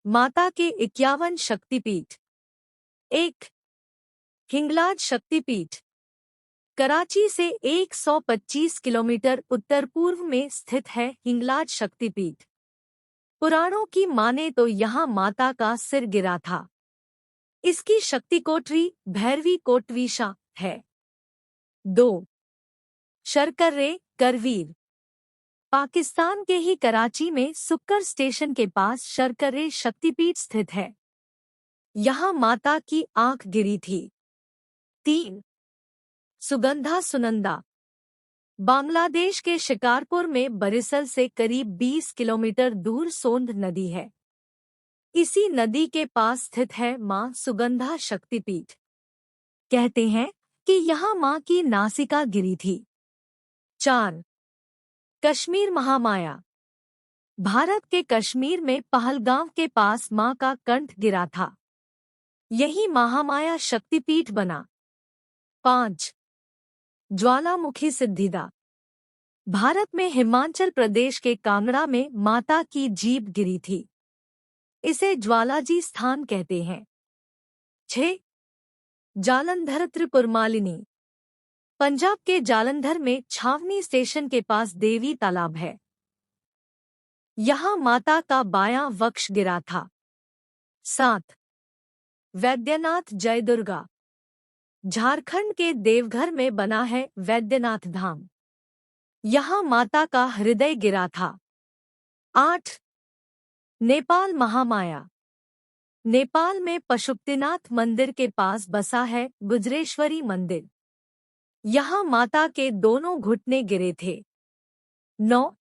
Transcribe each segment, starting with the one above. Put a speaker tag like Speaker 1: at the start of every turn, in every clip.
Speaker 1: माता के 51 शक्तिपीठ। 1. हिंगलाज शक्तिपीठ। कराची से 125 किलोमीटर उत्तर पूर्व में स्थित है हिंगलाज शक्तिपीठ। पुराणों की माने तो यहाँ माता का सिर गिरा था। इसकी शक्ति कोठरी भैरवी कोटवीशा है। 2. शर्कर्रे करवीर। पाकिस्तान के ही कराची में सुक्कर स्टेशन के पास शर्कर्रे शक्तिपीठ स्थित है। यहाँ माता की आंख गिरी थी। 3. सुगंधा सुनंदा। बांग्लादेश के शिकारपुर में बरिसल से करीब 20 किलोमीटर दूर सोंध नदी है। इसी नदी के पास स्थित है मां सुगंधा शक्तिपीठ। कहते हैं कि यहाँ मां की नासिका गिरी थी। 4. कश्मीर महामाया। भारत के कश्मीर में पहलगाम के पास मां का कंठ गिरा था। यही महामाया शक्तिपीठ बना। 5. ज्वालामुखी सिद्धिदा। भारत में हिमाचल प्रदेश के कांगड़ा में माता की जीभ गिरी थी। इसे ज्वालाजी स्थान कहते हैं। 6. जालंधर त्रिपुरमालिनी। पंजाब के जालंधर में छावनी स्टेशन के पास देवी तालाब है। यहाँ माता का बायां वक्ष गिरा था। 7. वैद्यनाथ जयदुर्गा। झारखंड के देवघर में बना है वैद्यनाथ धाम। यहाँ माता का हृदय गिरा था। 8. नेपाल महामाया। नेपाल में पशुपतिनाथ मंदिर के पास बसा है गुजरेश्वरी मंदिर। यहाँ माता के दोनों घुटने गिरे थे। 9.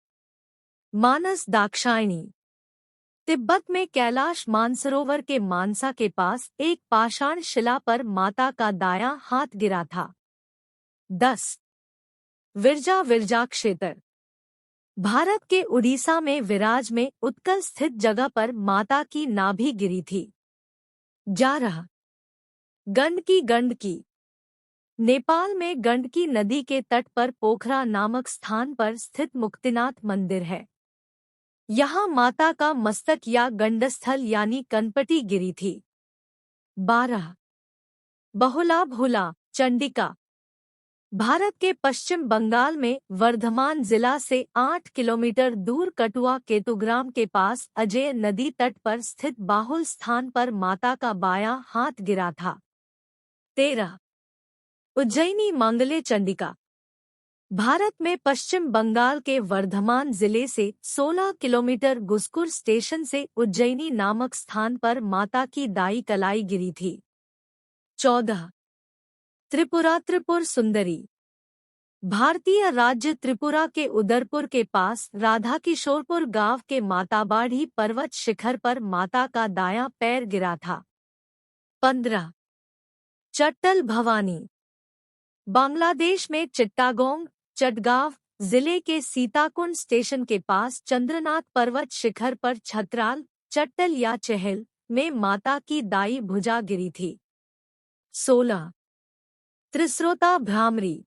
Speaker 1: मानस दाक्षायणी। तिब्बत में कैलाश मानसरोवर के मानसा के पास एक पाषाण शिला पर माता का दायां हाथ गिरा था। 10. विरजा विरजा क्षेत्र। भारत के उड़ीसा में विराज में उत्कल स्थित जगह पर माता की नाभि गिरी थी। 11. गंडकी गंडकी। नेपाल में गंडकी नदी के तट पर पोखरा नामक स्थान पर स्थित मुक्तिनाथ मंदिर है। यहाँ माता का मस्तक या गंडस्थल यानी कनपटी गिरी थी। 12. बहुला भुला चंडिका। भारत के पश्चिम बंगाल में वर्धमान जिला से 8 किलोमीटर दूर कटुआ केतुग्राम के पास अजय नदी तट पर स्थित बाहुल स्थान पर माता का बायां हाथ गिरा था। 13. उज्जैनी मांगल्य चंडिका। भारत में पश्चिम बंगाल के वर्धमान जिले से 16 किलोमीटर गुसकुर स्टेशन से उज्जैनी नामक स्थान पर माता की दाई कलाई गिरी थी। 14. त्रिपुरा त्रिपुर सुंदरी। भारतीय राज्य त्रिपुरा के उदयपुर के पास राधा किशोरपुर गांव के माताबाढ़ी पर्वत शिखर पर माता का दायां पैर गिरा था। 15. चट्टल भवानी। बांग्लादेश में चिट्टागोंग चटगांव जिले के सीताकुंड स्टेशन के पास चंद्रनाथ पर्वत शिखर पर छतराल चट्टल या चहल में माता की दाई भुजा गिरी थी। 16. त्रिस्रोता भ्रामरी।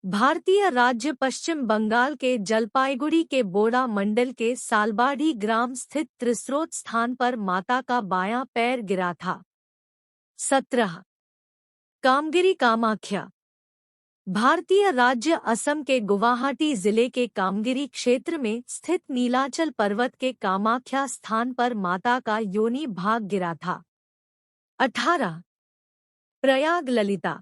Speaker 1: भारतीय राज्य पश्चिम बंगाल के जलपाईगुड़ी के बोड़ा मंडल के सालबाढ़ी ग्राम स्थित त्रिस्रोत स्थान पर माता का बायां पैर गिरा था। 17. कामगिरी कामाख्या। भारतीय राज्य असम के गुवाहाटी जिले के कामगिरी क्षेत्र में स्थित नीलाचल पर्वत के कामाख्या स्थान पर माता का योनि भाग गिरा था। 18. प्रयाग ललिता।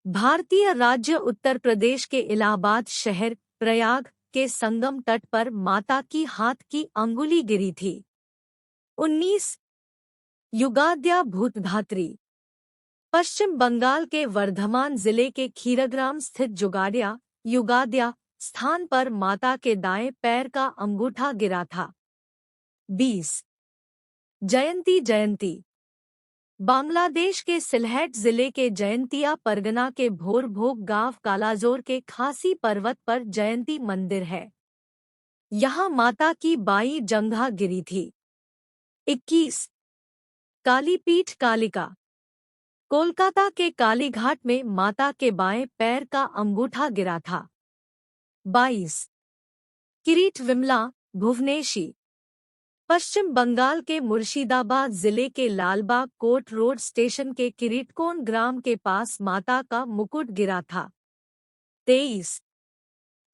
Speaker 1: भारतीय राज्य उत्तर प्रदेश के इलाहाबाद शहर प्रयाग के संगम तट पर माता की हाथ की अंगुली गिरी थी। 19. युगाद्या भूतधात्री। पश्चिम बंगाल के वर्धमान जिले के खीरग्राम स्थित जुगाड़िया युगाद्या स्थान पर माता के दाएं पैर का अंगूठा गिरा था। 20. जयंती जयंती। बांग्लादेश के सिलहेट जिले के जयंतिया परगना के भोरभोग गांव कालाजोर के खासी पर्वत पर जयंती मंदिर है। यहाँ माता की बाई जंघा गिरी थी। 21. कालीपीठ कालिका। कोलकाता के कालीघाट में माता के बाएं पैर का अंगूठा गिरा था। 22. किरीट विमला भुवनेशी। पश्चिम बंगाल के मुर्शिदाबाद जिले के लालबाग कोट रोड स्टेशन के किरीटकोन ग्राम के पास माता का मुकुट गिरा था। 23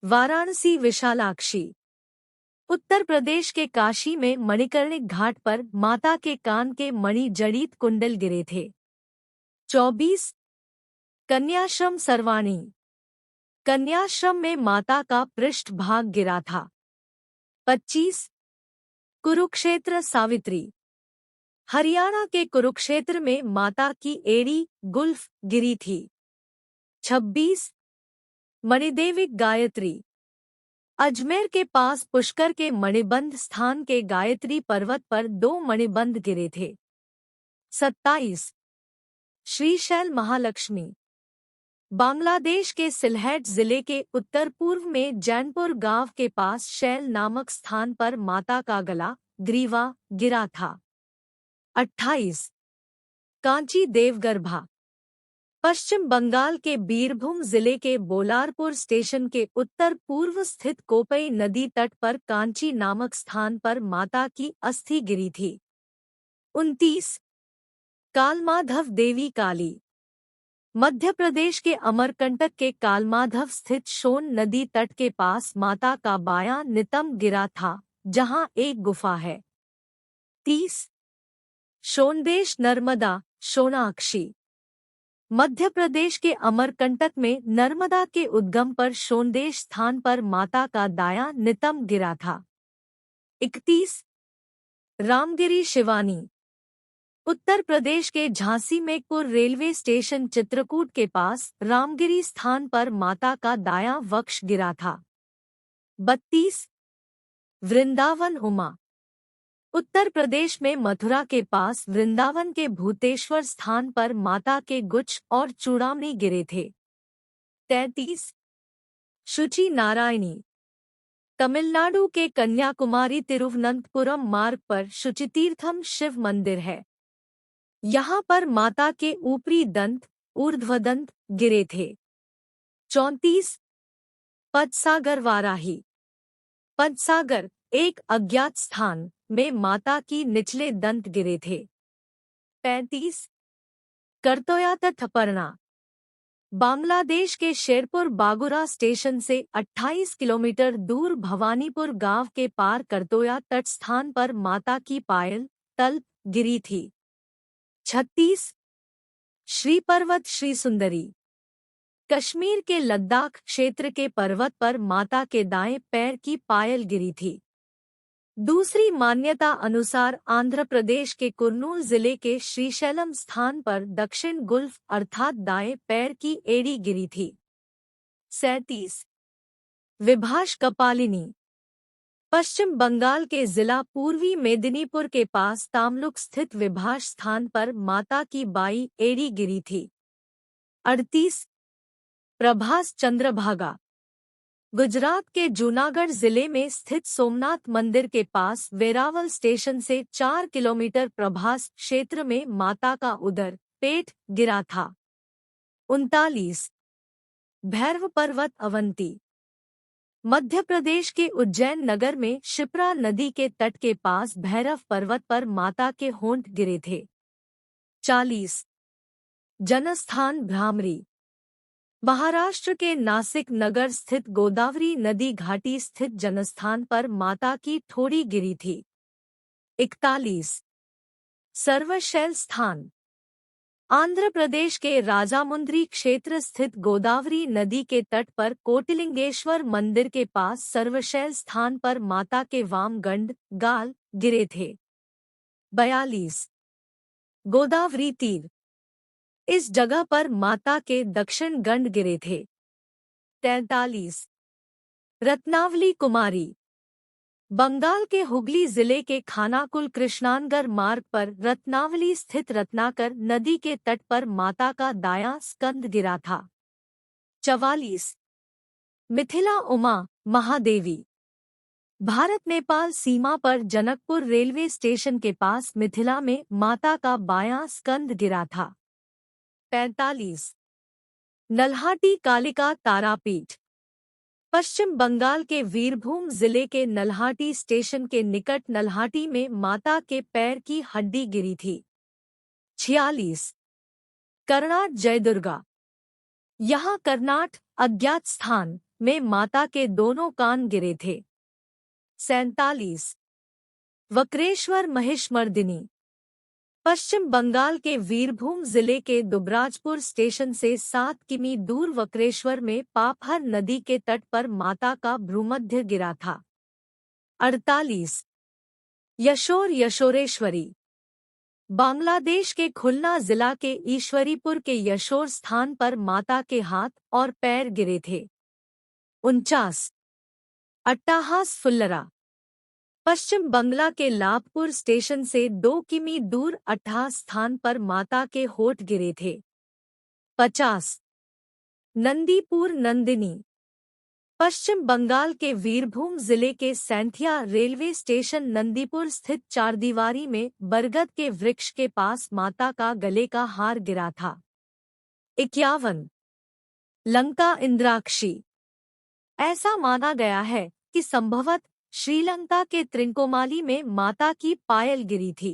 Speaker 1: वाराणसी विशालाक्षी। उत्तर प्रदेश के काशी में मणिकर्णिक घाट पर माता के कान के मणि जड़ित कुंडल गिरे थे। 24 कन्याश्रम सरवाणी। कन्याश्रम में माता का पृष्ठ भाग गिरा था। 25 कुरुक्षेत्र सावित्री। हरियाणा के कुरुक्षेत्र में माता की एड़ी गुल्फ गिरी थी। 26 मणिदेविक गायत्री। अजमेर के पास पुष्कर के मणिबंध स्थान के गायत्री पर्वत पर 2 मणिबंध गिरे थे। 27 श्रीशैल महालक्ष्मी। बांग्लादेश के सिलहेट जिले के उत्तर पूर्व में जैनपुर गांव के पास शैल नामक स्थान पर माता का गला ग्रीवा गिरा था। 28 कांची देवगर्भा। पश्चिम बंगाल के बीरभूम जिले के बोलारपुर स्टेशन के उत्तर पूर्व स्थित कोपई नदी तट पर कांची नामक स्थान पर माता की अस्थि गिरी थी। 29 कालमाधव देवी काली। मध्य प्रदेश के अमरकंटक के कालमाधव स्थित सोन नदी तट के पास माता का बायां नितंब गिरा था, जहां एक गुफा है। 30 सोनदेश नर्मदा सोनाक्षी। मध्य प्रदेश के अमरकंटक में नर्मदा के उद्गम पर सोनदेश स्थान पर माता का दायां नितंब गिरा था। 31 रामगिरी शिवानी। उत्तर प्रदेश के झांसी में कुर रेलवे स्टेशन चित्रकूट के पास रामगिरी स्थान पर माता का दायां वक्ष गिरा था। 32 वृंदावन उमा। उत्तर प्रदेश में मथुरा के पास वृंदावन के भूतेश्वर स्थान पर माता के गुच्छ और चूड़ामणि गिरे थे। 33 शुचि नारायणी। तमिलनाडु के कन्याकुमारी तिरुवनंतपुरम मार्ग पर शुचितीर्थम शिव मंदिर है। यहाँ पर माता के ऊपरी दंत ऊर्ध्वदंत गिरे थे। 34 पदसागर वाराही। पदसागर एक अज्ञात स्थान में माता की निचले दंत गिरे थे। 35 करतोया तटपर्णा। बांग्लादेश के शेरपुर बागुरा स्टेशन से 28 किलोमीटर दूर भवानीपुर गांव के पार करतोया तट स्थान पर माता की पायल तल्प गिरी थी। 36 श्री पर्वत श्री सुंदरी। कश्मीर के लद्दाख क्षेत्र के पर्वत पर माता के दाएं पैर की पायल गिरी थी। दूसरी मान्यता अनुसार आंध्र प्रदेश के कुर्नूल जिले के श्रीशैलम स्थान पर दक्षिण गुल्फ अर्थात दाएं पैर की एड़ी गिरी थी। 37 विभाष कपालिनी। पश्चिम बंगाल के जिला पूर्वी मेदिनीपुर के पास तामलुक स्थित विभाष स्थान पर माता की बाई एड़ी गिरी थी। 38 प्रभास चंद्रभागा। गुजरात के जूनागढ़ जिले में स्थित सोमनाथ मंदिर के पास वेरावल स्टेशन से 4 किलोमीटर प्रभास क्षेत्र में माता का उदर पेट गिरा था। 39 भैरव पर्वत अवंती। मध्य प्रदेश के उज्जैन नगर में शिप्रा नदी के तट के पास भैरव पर्वत पर माता के होंठ गिरे थे। 40 जनस्थान भ्रामरी। महाराष्ट्र के नासिक नगर स्थित गोदावरी नदी घाटी स्थित जनस्थान पर माता की ठोड़ी गिरी थी। 41 सर्वशैल स्थान। आंध्र प्रदेश के राजामुंद्री क्षेत्र स्थित गोदावरी नदी के तट पर कोटिलिंगेश्वर मंदिर के पास सर्वशैल स्थान पर माता के वाम गंड गाल गिरे थे। 42 गोदावरी तीर। इस जगह पर माता के दक्षिण गंड गिरे थे। 43 रत्नावली कुमारी। बंगाल के हुगली जिले के खानाकुल कृष्णानगर मार्ग पर रत्नावली स्थित रत्नाकर नदी के तट पर माता का दायां स्कंद गिरा था। 44 मिथिला उमा महादेवी। भारत नेपाल सीमा पर जनकपुर रेलवे स्टेशन के पास मिथिला में माता का बायां स्कंद गिरा था। 45 नल्हाटी कालिका तारापीठ। पश्चिम बंगाल के वीरभूम जिले के नल्हाटी स्टेशन के निकट नल्हाटी में माता के पैर की हड्डी गिरी थी। 46 कर्नाट जयदुर्गा। यहाँ कर्नाट अज्ञात स्थान में माता के दोनों कान गिरे थे। 47 वक्रेश्वर महिषमर्दिनी। पश्चिम बंगाल के वीरभूम जिले के दुबराजपुर स्टेशन से 7 किमी दूर वक्रेश्वर में पापहर नदी के तट पर माता का भ्रूमध्य गिरा था। 48 यशोर यशोरेश्वरी। बांग्लादेश के खुलना जिला के ईश्वरीपुर के यशोर स्थान पर माता के हाथ और पैर गिरे थे। 49 अट्टाहास फुल्लरा। पश्चिम बंगला के लाभपुर स्टेशन से 2 किमी दूर अट्ठाहास स्थान पर माता के होठ गिरे थे। 50 नंदीपुर नंदिनी। पश्चिम बंगाल के वीरभूम जिले के सैंथिया रेलवे स्टेशन नंदीपुर स्थित चारदीवारी में बरगद के वृक्ष के पास माता का गले का हार गिरा था। 51 लंका इंद्राक्षी। ऐसा माना गया है कि संभवतः श्रीलंका के त्रिंकोमाली में माता की पायल गिरी थी।